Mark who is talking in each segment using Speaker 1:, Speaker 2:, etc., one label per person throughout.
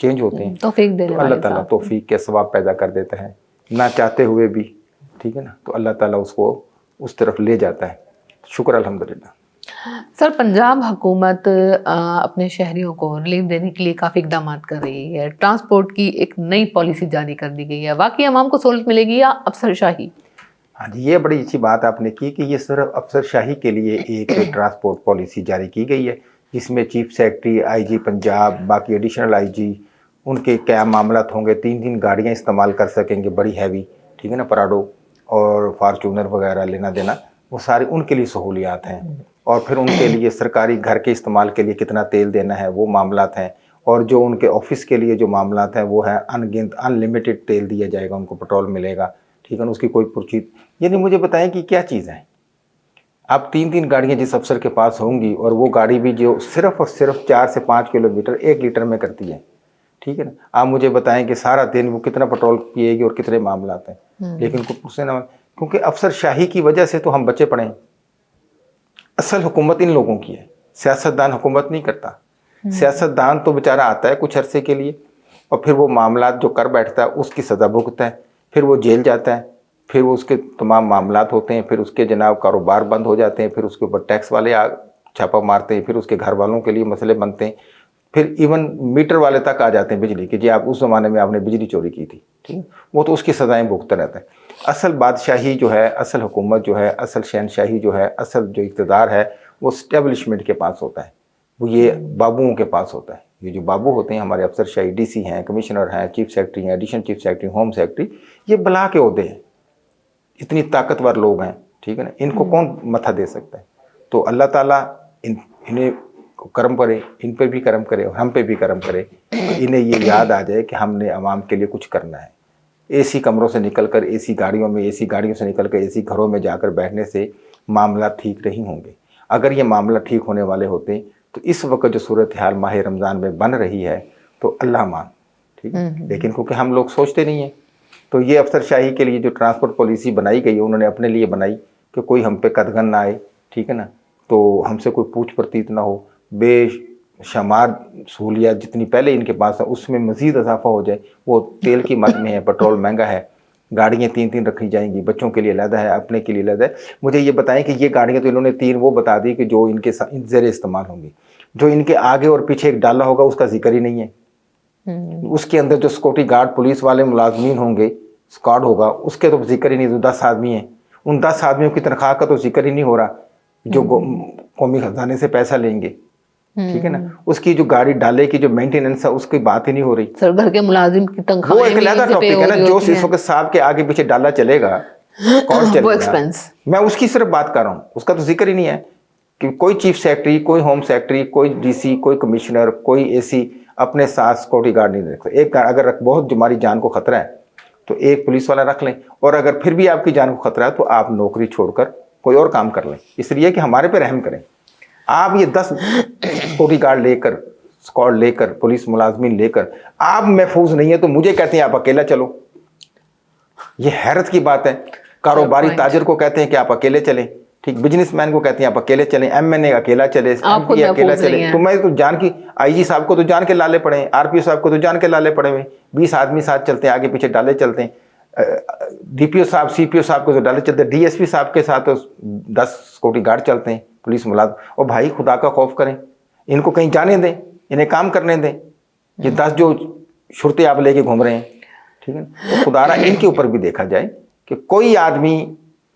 Speaker 1: Change ہوتے ہیں
Speaker 2: توفیق دینے
Speaker 1: تو
Speaker 2: والے
Speaker 1: اللہ تعالیٰ توفیق کے ثواب پیدا کر دیتا ہے، نہ چاہتے ہوئے بھی، ٹھیک ہے نا، تو اللہ تعالیٰ اس کو اس طرف لے جاتا ہے. شکر الحمدللہ.
Speaker 2: سر، پنجاب حکومت اپنے شہریوں کو ریلیف دینے کے لیے کافی اقدامات کر رہی ہے. ٹرانسپورٹ کی ایک نئی پالیسی جاری کر دی گئی ہے. واقعی عوام کو سہولت ملے گی یا افسر شاہی؟
Speaker 1: ہاں جی، یہ بڑی اچھی بات آپ نے کی کہ یہ صرف افسر شاہی کے لیے ایک ٹرانسپورٹ پالیسی جاری کی گئی ہے، جس میں چیف سیکرٹری، آئی جی پنجاب، باقی ایڈیشنل آئی جی، ان کے کیا معاملات ہوں گے. 3 گاڑیاں استعمال کر سکیں گے بڑی ہیوی، ٹھیک ہے نا، پراڈو اور فارچونر وغیرہ لینا دینا، وہ سارے ان کے لیے سہولیات ہیں. اور پھر ان کے لیے سرکاری گھر کے استعمال کے لیے کتنا تیل دینا ہے وہ معاملات ہیں. اور جو ان کے آفس کے لیے جو معاملات ہیں وہ ہے ان لمیٹڈ تیل دیا جائے گا، ان کو پیٹرول ملے گا، ٹھیک ہے نا، اس کی کوئی پرچیز. یعنی مجھے بتائیں کہ کیا چیز ہے. اب 3 گاڑیاں جس افسر کے پاس ہوں گی، اور وہ گاڑی بھی جو صرف اور صرف 4 سے 5 کلومیٹر 1 لیٹر میں کرتی ہے، ٹھیک ہے نا. آپ مجھے بتائیں کہ سارا دن وہ کتنا پیٹرول پیے گی اور کتنے معاملات ہیں. لیکن اس سے نہ، کیونکہ افسر شاہی کی وجہ سے تو ہم بچے پڑے ہیں. اصل حکومت ان لوگوں کی ہے، سیاستدان حکومت نہیں کرتا. سیاستدان تو بیچارہ آتا ہے کچھ عرصے کے لیے، اور پھر وہ معاملات جو کر بیٹھتا ہے اس کی سزا بھگتتا ہے، پھر وہ جیل جاتا ہے، پھر وہ اس کے تمام معاملات ہوتے ہیں، پھر اس کے جناب کاروبار بند ہو جاتے ہیں، پھر اس کے اوپر ٹیکس والے چھاپا مارتے ہیں، پھر اس کے گھر والوں کے لیے مسئلے بنتے ہیں، پھر ایون میٹر والے تک آ جاتے ہیں بجلی کہ جی آپ اس زمانے میں آپ نے بجلی چوری کی تھی، ٹھیک ہے، وہ تو اس کی سزائیں بھگتتا رہتا ہے. اصل بادشاہی جو ہے، اصل حکومت جو ہے، اصل شہنشاہی جو ہے، اصل جو اقتدار ہے وہ اسٹیبلشمنٹ کے پاس ہوتا ہے، وہ یہ بابوؤں کے پاس ہوتا ہے. یہ جو بابو ہوتے ہیں ہمارے افسر شاہی، ڈی سی ہیں، کمشنر ہیں، چیف سیکرٹری ہیں، additional chief secretary, home secretary, یہ بلا کے عہدے ہیں، اتنی طاقتور لوگ ہیں، ٹھیک ہے نا، ان کو کون متھا دے سکتا ہے. تو اللہ تعالیٰ انہیں کرم کرے، ان پہ بھی کرم کرے اور ہم پہ بھی کرم کرے کہ انہیں یہ یاد آ جائے کہ ہم نے عوام کے لیے کچھ کرنا ہے. اے سی کمروں سے نکل کر اے سی گاڑیوں میں، اے سی گاڑیوں سے نکل کر اے سی گھروں میں جا کر بیٹھنے سے معاملات ٹھیک نہیں ہوں گے. اگر یہ معاملہ ٹھیک ہونے والے ہوتے تو اس وقت جو صورتحال ماہ رمضان میں بن رہی ہے تو اللہ مان، ٹھیک ہے. لیکن کیونکہ ہم لوگ سوچتے نہیں ہیں، تو یہ افسر شاہی کے لیے جو ٹرانسپورٹ پالیسی بنائی گئی ہے انہوں نے اپنے لیے بنائی کہ کوئی ہم پہ قدغن نہ آئے، ٹھیک ہے نا، تو ہم سے کوئی پوچھ پرتیت نہ ہو، بے شمار سہولیات جتنی پہلے ان کے پاس ہیں اس میں مزید اضافہ ہو جائے. وہ تیل کی مد میں ہے، پیٹرول مہنگا ہے، گاڑیاں 3 رکھی جائیں گی، بچوں کے لیے علیحدہ ہے، اپنے کے لیے علیحدہ ہے. مجھے یہ بتائیں کہ یہ گاڑیاں تو انہوں نے 3 وہ بتا دی کہ جو ان کے زیر استعمال ہوں گی، جو ان کے آگے اور پیچھے ایک ڈالا ہوگا اس کا ذکر ہی نہیں ہے. اس کے اندر جو سیکورٹی گارڈ پولیس والے ملازمین ہوں گے، اسکواڈ ہوگا، اس کے تو ذکر ہی نہیں. جو 10 آدمی ہیں، ان 10 آدمیوں کی تنخواہ کا تو ذکر ہی نہیں ہو رہا جو قومی خزانے سے پیسہ لیں گے، ٹھیک ہے نا. اس کی جو گاڑی ڈالے کی جو مینٹیننس ہے اس کی بات ہی نہیں ہو رہی.
Speaker 2: سر، گھر کے ملازم کی تنخواہ
Speaker 1: وہ ایک علیحدہ ٹاپک ہے نا، جو اس وقت صاحب کے آگے پیچھے ڈالا چلے گا، اسکواڈ چلے گا، میں اس کی صرف بات کر رہا ہوں، اس کا تو ذکر ہی نہیں ہے کہ کوئی چیف سیکرٹری، کوئی ہوم سیکرٹری، کوئی ڈی سی، کوئی کمشنر، کوئی اے سی اپنے ساتھ سیکورٹی گارڈ نہیں رکھتا. ایک اگر بہت ہماری جان کو خطرہ ہے تو ایک پولیس والا رکھ لیں، اور اگر پھر بھی آپ کی جان کو خطرہ ہے تو آپ نوکری چھوڑ کر کوئی اور کام کر لیں، اس لیے کہ ہمارے پہ رحم کریں. آپ یہ 10 سیکورٹی گارڈ لے کر، اسکواڈ لے کر، پولیس ملازمین لے کر آپ محفوظ نہیں ہے تو مجھے کہتے ہیں آپ اکیلا چلو. یہ حیرت کی بات ہے. کاروباری تاجر کو کہتے ہیں کہ آپ اکیلے چلیں، ٹھیک، بزنس مین کو کہتے ہیں آپ اکیلے چلیں، ایم این اے اکیلا چلے، ایم پی اکیلا چلے. تو میں تو جان کی آئی جی صاحب کو تو جان کے لالے پڑے ہیں، آر پی او صاحب کو تو جان کے لالے پڑے ہوئے، 20 آدمی ساتھ چلتے ہیں، آگے پیچھے ڈالے چلتے ہیں. ڈی پی او صاحب، سی پی او صاحب کو تو ڈالے چلتے ہیں، ڈی ایس پی صاحب کے ساتھ 10 سیکورٹی گارڈ چلتے ہیں، پولیس ملازم. اور بھائی خدا کا خوف کریں، ان کو کہیں جانے دیں، انہیں کام کرنے دیں. یہ 10 جو شرطیں آپ لے کے گھوم رہے ہیں، ٹھیک ہے، تو خدا رہا ان کے اوپر بھی دیکھا جائے کہ کوئی آدمی،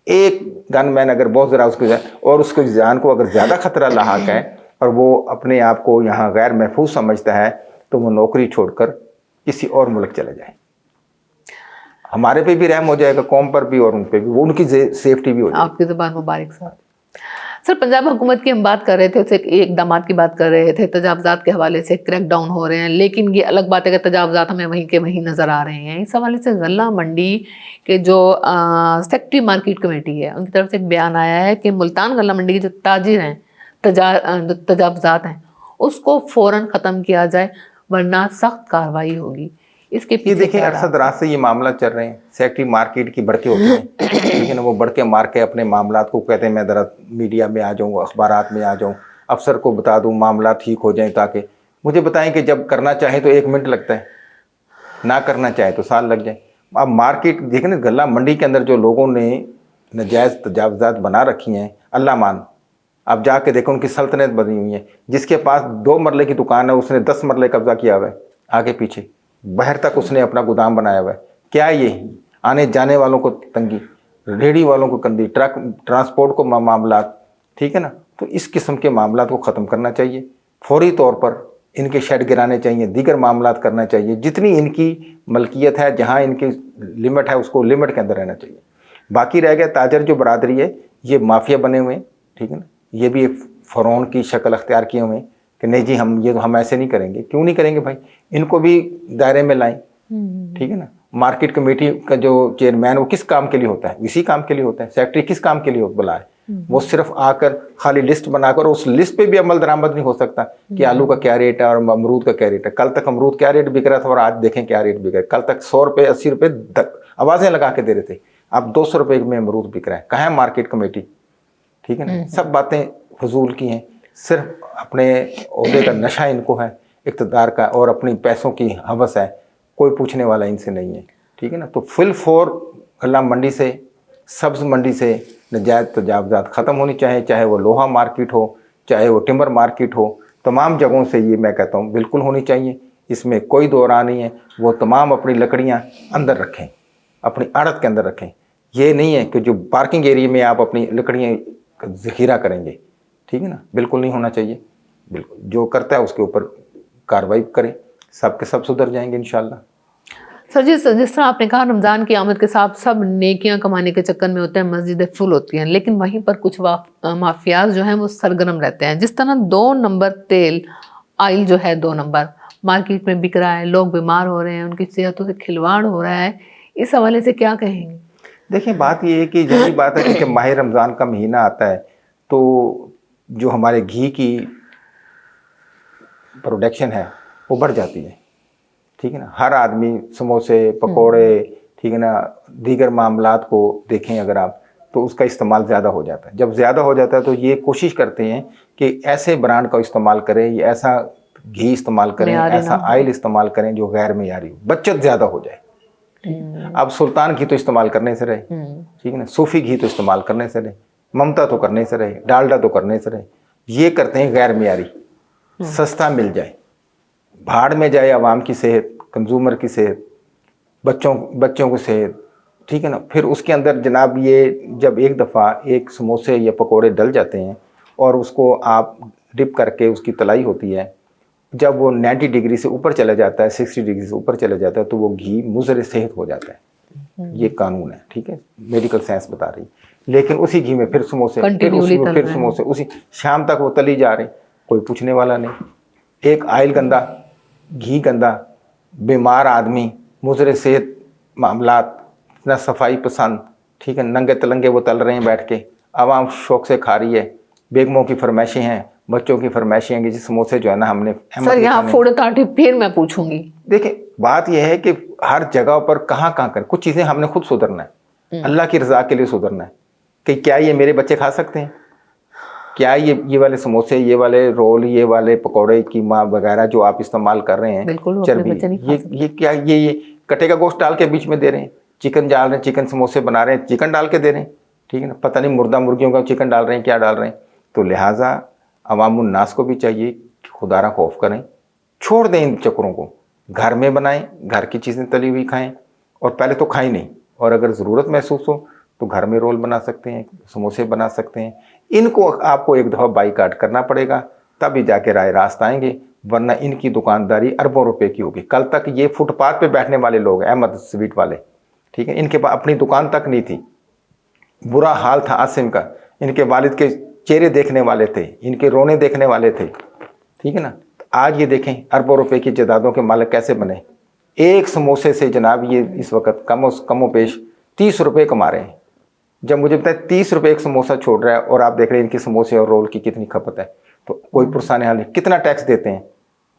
Speaker 1: ایک گن مین اگر بہت ذرا اس کے اور اس کے جان کو اگر زیادہ خطرہ لاحق ہے اور وہ اپنے آپ کو یہاں غیر محفوظ سمجھتا ہے تو وہ نوکری چھوڑ کر کسی اور ملک چلے جائے. ہمارے پہ بھی رحم ہو جائے گا، قوم پر بھی، اور ان پہ بھی، وہ ان کی سیفٹی بھی ہو جائے گی.
Speaker 2: آپ کی زبان مبارک صاحب. سر، پنجاب حکومت کی ہم بات کر رہے تھے، اسے اقدامات کی بات کر رہے تھے، تجاوزات کے حوالے سے کریک ڈاؤن ہو رہے ہیں، لیکن یہ الگ بات ہے کہ تجاوزات ہمیں وہیں کے وہیں نظر آ رہے ہیں. اس حوالے سے غلہ منڈی کے جو سیکٹری مارکیٹ کمیٹی ہے ان کی طرف سے ایک بیان آیا ہے کہ ملتان غلہ منڈی کے جو تاجر ہیں، تجاوزات ہیں، اس کو فوراً ختم کیا جائے ورنہ سخت کارروائی ہوگی. اس کے پیچھے
Speaker 1: دیکھیں اکثر دراز سے یہ معاملہ چل رہے ہیں، سیکٹری مارکیٹ کی بڑکے ہوتے ہیں، ٹھیک ہے نا، وہ بڑکے مار کے اپنے معاملات کو کہتے ہیں میں ذرا میڈیا میں آ جاؤں، اخبارات میں آ جاؤں، افسر کو بتا دوں، معاملات ٹھیک ہو جائیں تاکہ مجھے بتائیں کہ جب کرنا چاہے تو 1 منٹ لگتا ہے, نہ کرنا چاہے تو سال لگ جائے. اب مارکیٹ دیکھیں نا, غلہ منڈی کے اندر جو لوگوں نے ناجائز تجاوزات بنا رکھی ہیں, اللہ مان, اب جا کے دیکھو ان کی سلطنت بنی ہوئی ہے. جس کے پاس 2 مرلے کی دکان ہے اس نے 10 مرلے قبضہ کیا ہوا ہے, آگے پیچھے باہر تک اس نے اپنا گودام بنایا ہوا ہے. کیا یہ آنے جانے والوں کو تنگی, ریڑھی والوں کو تنگی, ٹرانسپورٹ کو معاملات, ٹھیک ہے نا. تو اس قسم کے معاملات کو ختم کرنا چاہیے فوری طور پر. ان کے شیڈ گرانے چاہیے, دیگر معاملات کرنا چاہیے. جتنی ان کی ملکیت ہے, جہاں ان کی لمٹ ہے, اس کو لمٹ کے اندر رہنا چاہیے. باقی رہ گیا تاجر جو برادری ہے, یہ مافیا بنے ہوئے ہیں, ٹھیک ہے نا. یہ بھی ایک فرعون کی شکل اختیار کیے ہوئے ہیں کہ نہیں جی ہم ایسے نہیں کریں گے. کیوں نہیں کریں گے بھائی, ان کو بھی دائرے میں لائیں, ٹھیک ہے نا. مارکیٹ کمیٹی کا جو چیئرمین وہ کس کام کے لیے ہوتا ہے, اسی کام کے لیے ہوتا ہے. سیکرٹری کس کام کے لیے بلائے, وہ صرف آ کر خالی لسٹ بنا کر, اس لسٹ پہ بھی عمل درآمد نہیں ہو سکتا کہ آلو کا کیا ریٹ ہے اور امرود کا کیا ریٹ ہے. کل تک امرود کیا ریٹ بک رہا تھا اور آج دیکھیں کیا ریٹ بک رہا ہے. کل تک 100 روپے 80 روپے آوازیں لگا کے دے رہے تھے, اب 200 روپے میں امرود بک رہا ہے. کہاں ہے مارکیٹ کمیٹی, ٹھیک ہے نا. سب باتیں فضول کی ہیں, صرف اپنے عہدے کا نشہ ان کو ہے, اقتدار کا, اور اپنی پیسوں کی ہوس ہے. کوئی پوچھنے والا ان سے نہیں ہے, ٹھیک ہے نا. تو فل فور غلہ منڈی سے, سبز منڈی سے ناجائز تجاوزات ختم ہونی چاہیے, چاہے وہ لوہا مارکیٹ ہو, چاہے وہ ٹمبر مارکیٹ ہو. تمام جگہوں سے یہ میں کہتا ہوں بالکل ہونی چاہیے, اس میں کوئی دو راہ نہیں ہے. وہ تمام اپنی لکڑیاں اندر رکھیں, اپنی آڑت کے اندر رکھیں. یہ نہیں ہے کہ جو پارکنگ ایریا میں آپ اپنی لکڑیاں ذخیرہ کریں گے, ٹھیک ہے نا. بالکل نہیں ہونا چاہیے. بالکل جو کرتا ہے اس کے اوپر کارروائی کریں, سب کے سب سدھر جائیں گے انشاءاللہ.
Speaker 2: سر جی, جس طرح آپ نے کہا رمضان کی آمد کے ساتھ سب نیکیاں کمانے کے چکر میں ہوتے ہیں, مسجدیں فل ہوتی ہیں, لیکن وہیں پر کچھ مافیاز جو ہیں وہ سرگرم رہتے ہیں. جس طرح 2 نمبر تیل آئل جو ہے 2 نمبر مارکیٹ میں بک رہا ہے, لوگ بیمار ہو رہے ہیں, ان کی صحتوں سے کھلواڑ ہو رہا ہے, اس حوالے سے کیا کہیں گے؟
Speaker 1: دیکھیں بات یہ ہے کہ جنرل بات ہے کہ ماہ رمضان کا مہینہ آتا ہے تو جو ہمارے گھی کی پروڈکشن ہے وہ بڑھ جاتی ہے, ٹھیک ہے نا. ہر آدمی سموسے, پکوڑے, ٹھیک ہے نا, دیگر معاملات کو دیکھیں اگر آپ, تو اس کا استعمال زیادہ ہو جاتا ہے. جب زیادہ ہو جاتا ہے تو یہ کوشش کرتے ہیں کہ ایسے برانڈ کا استعمال کریں, یا ایسا گھی استعمال کریں, ایسا آئل استعمال کریں جو غیر معیاری ہو, بچت زیادہ ہو جائے. اب سلطان گھی تو استعمال کرنے سے رہے, ٹھیک ہے نا. صوفی گھی تو استعمال کرنے سے رہے, ممتا تو کرنے سے رہے, ڈالڈا تو کرنے سے رہے. یہ کرتے ہیں غیر معیاری, سستا مل جائے, بھاڑ میں جائے عوام کی صحت, کنزیومر کی صحت, بچوں کی صحت, ٹھیک ہے نا. پھر اس کے اندر جناب یہ جب ایک دفعہ ایک سموسے یا پکوڑے ڈل جاتے ہیں اور اس کو آپ ڈپ کر کے اس کی تلائی ہوتی ہے, جب وہ 90 ڈگری سے اوپر چلا جاتا ہے, 60 ڈگری سے اوپر چلا جاتا ہے, تو وہ گھی مضر صحت ہو جاتا ہے. یہ قانون ہے, ٹھیک ہے, میڈیکل سائنس بتا رہی. لیکن اسی گھی میں پھر سموسے, پھر سموسے, اسی شام تک وہ تلی جا رہے ہیں, کوئی پوچھنے والا نہیں. ایک آئل گندا, گھی گندا, بیمار آدمی, مضر صحت معاملات, نہ صفائی پسند, ٹھیک ہے, ننگے تلنگے وہ تل رہے ہیں بیٹھ کے, عوام شوق سے کھا رہی ہے. بیگموں کی فرمائشیں ہیں, بچوں کی فرمائشیں ہیں کہ جی سموسے جو ہے نا ہم نے.
Speaker 2: سر یہاں فوڈ اتھارٹی پھر میں پوچھوں گی.
Speaker 1: دیکھیں بات یہ ہے کہ ہر جگہ پر کہاں کریں, کچھ چیزیں ہم نے خود سدھرنا ہے, اللہ کی رضا کے لیے سدھرنا ہے. کہ کیا یہ میرے بچے کھا سکتے ہیں, کیا یہ والے سموسے, یہ والے رول, یہ والے پکوڑے, قیمہ وغیرہ جو آپ استعمال کر رہے ہیں, چربی, یہ کیا یہ کٹے کا گوشت ڈال کے بیچ میں دے رہے ہیں, چکن ڈال رہے ہیں, چکن سموسے بنا رہے ہیں, چکن ڈال کے دے رہے ہیں, ٹھیک ہے نا. پتہ نہیں مردہ مرغیوں کا چکن ڈال رہے ہیں, کیا ڈال رہے ہیں. تو لہٰذا عوام الناس کو بھی چاہیے کہ خدا را خوف کریں, چھوڑ دیں ان چکروں کو, گھر میں بنائیں, گھر کی چیزیں تلی ہوئی کھائیں, اور پہلے تو کھائیں نہیں, اور اگر ضرورت محسوس ہو تو گھر میں رول بنا سکتے ہیں, سموسے بنا سکتے ہیں. ان کو آپ کو ایک دفعہ بائی کاٹ کرنا پڑے گا, تبھی جا کے رائے راست آئیں گے, ورنہ ان کی دکانداری اربوں روپے کی ہوگی. کل تک یہ فٹ پاتھ پہ بیٹھنے والے لوگ, احمد سویٹ والے, ٹھیک ہے, ان کے پاس اپنی دکان تک نہیں تھی, برا حال تھا عاصم کا. ان کے والد کے چہرے دیکھنے والے تھے, ان کے رونے دیکھنے والے تھے, ٹھیک ہے نا. آج یہ دیکھیں اربوں روپے کی جائیدادوں کے مالک کیسے بنے. ایک سموسے سے جناب یہ اس وقت کم و بیش 30 روپے کما رہے ہیں. جب مجھے بتائیں 30 روپے ایک سموسہ چھوڑ رہا ہے, اور آپ دیکھ رہے ہیں ان کے سموسے اور رول کی کتنی کھپت ہے, تو کوئی پرسان حال نہیں. کتنا ٹیکس دیتے ہیں,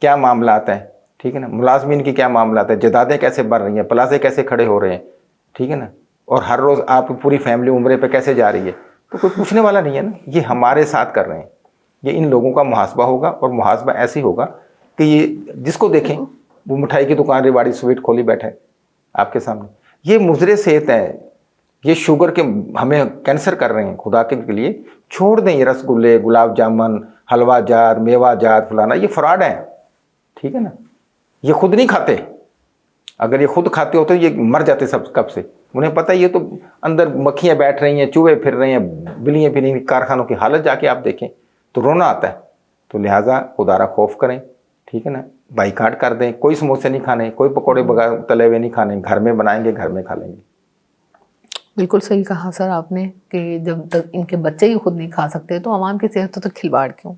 Speaker 1: کیا معاملات ہیں, ٹھیک ہے نا. ملازمین کی کیا معاملات ہیں, جائیدادیں کیسے بڑھ رہی ہیں, پلازے کیسے کھڑے ہو رہے ہیں, ٹھیک ہے نا. اور ہر روز آپ کی پوری فیملی عمرے پہ کیسے جا رہی ہے, تو کوئی پوچھنے والا نہیں ہے نا. یہ ہمارے ساتھ کر رہے ہیں, یہ ان لوگوں کا محاسبہ ہوگا, اور محاسبہ ایسی ہوگا کہ یہ جس کو دیکھیں وہ مٹھائی کی دکان ریواڑی سویٹ کھولی بیٹھے آپ کے سامنے. یہ مضر صحت ہے, یہ شوگر کے ہمیں کینسر کر رہے ہیں. خدا کے لیے چھوڑ دیں یہ رس گلے, گلاب جامن, حلوہ جات, میوہ جات, فلانا, یہ فراڈ ہیں, ٹھیک ہے نا. یہ خود نہیں کھاتے, اگر یہ خود کھاتے ہوتے یہ مر جاتے سب کب سے. انہیں پتہ یہ تو اندر مکھیاں بیٹھ رہی ہیں, چوہے پھر رہے ہیں, بلیاں پھر رہی ہیں, کارخانوں کی حالت جا کے آپ دیکھیں تو رونا آتا ہے. تو لہٰذا خدا را خوف کریں, ٹھیک ہے نا. بائیکاٹ کر دیں, کوئی سموسے نہیں کھانے, کوئی پکوڑے بغیر تلے ہوئے نہیں کھانے, گھر میں بنائیں گے, گھر میں کھا لیں گے.
Speaker 2: بالکل صحیح کہا سر آپ نے کہ جب تک ان کے بچے ہی خود نہیں کھا سکتے تو عوام کی صحت تو کھلواڑ کیوں.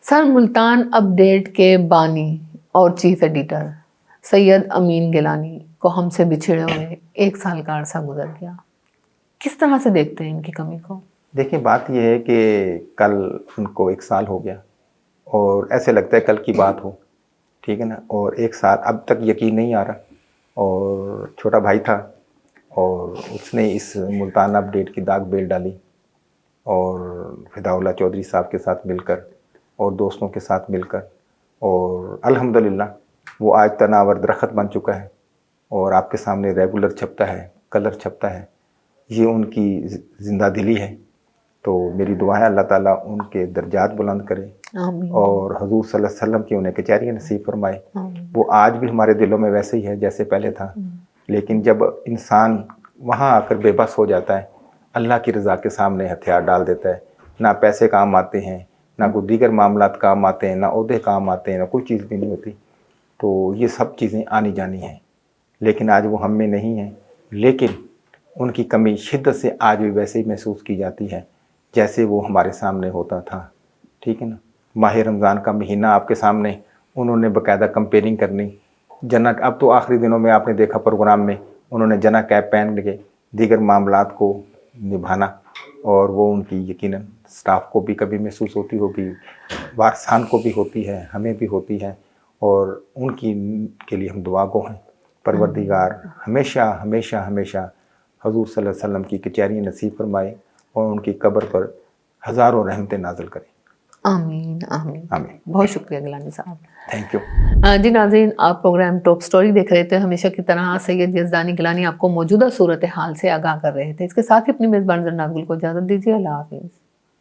Speaker 2: سر, ملتان اپ ڈیٹ کے بانی اور چیف ایڈیٹر سید امین گیلانی کو ہم سے بچھڑے ہوئے 1 سال کا عرصہ گزر گیا. کس طرح سے دیکھتے ہیں ان کی کمی کو؟
Speaker 1: دیکھیں بات یہ ہے کہ کل ان کو 1 سال ہو گیا اور ایسے لگتا ہے کل کی بات ہو, ٹھیک ہے نا. اور 1 سال اب تک یقین نہیں آ رہا. اور چھوٹا بھائی تھا اور اس نے اس ملتان اپ ڈیٹ کی داغ بیل ڈالی, اور فدا اللہ چودھری صاحب کے ساتھ مل کر اور دوستوں کے ساتھ مل کر, اور الحمدللہ وہ آج تناور درخت بن چکا ہے اور آپ کے سامنے ریگولر چھپتا ہے, کلر چھپتا ہے. یہ ان کی زندہ دلی ہے. تو میری دعا ہے اللہ تعالیٰ ان کے درجات بلند کرے
Speaker 2: آمین.
Speaker 1: اور حضور صلی اللہ علیہ وسلم کی انہیں کچہری نصیب فرمائے. وہ آج بھی ہمارے دلوں میں ویسے ہی ہے جیسے پہلے تھا. لیکن جب انسان وہاں آ کر بے بس ہو جاتا ہے, اللہ کی رضا کے سامنے ہتھیار ڈال دیتا ہے, نہ پیسے کام آتے ہیں, نہ کوئی دیگر معاملات کام آتے ہیں, نہ عہدے کام آتے ہیں, نہ کوئی چیز بھی نہیں ہوتی. تو یہ سب چیزیں آنی جانی ہیں, لیکن آج وہ ہم میں نہیں ہیں. لیکن ان کی کمی شدت سے آج بھی ویسے ہی محسوس کی جاتی ہے جیسے وہ ہمارے سامنے ہوتا تھا, ٹھیک ہے نا. ماہ رمضان کا مہینہ آپ کے سامنے انہوں نے باقاعدہ کمپیئرنگ کرنی. جنا اب تو آخری دنوں میں آپ نے دیکھا پروگرام میں انہوں نے جنا کیپ پہن کے دیگر معاملات کو نبھانا, اور وہ ان کی یقیناً سٹاف کو بھی کبھی محسوس ہوتی ہوگی, وارثان کو بھی ہوتی ہے, ہمیں بھی ہوتی ہے, اور ان کی کے لیے ہم دعا گو ہیں. پروردگار ہمیشہ ہمیشہ ہمیشہ حضور صلی اللہ علیہ وسلم کی کچہری نصیب فرمائے اور ان کی قبر پر ہزاروں رحمتیں نازل کریں.
Speaker 2: آمین آمین.
Speaker 1: آمین.
Speaker 2: بہت شکریہ گیلانی صاحب.
Speaker 1: Thank you.
Speaker 2: جی ناظرین, آپ پروگرام ٹاپ سٹوری دیکھ رہے تھے. ہمیشہ کی طرح سید یزدانی گیلانی آپ کو موجودہ صورتحال سے آگاہ کر رہے تھے. اس کے ساتھ ہی اپنی میزبان زرناگل کو اجازت دیجیے. اللہ حافظ.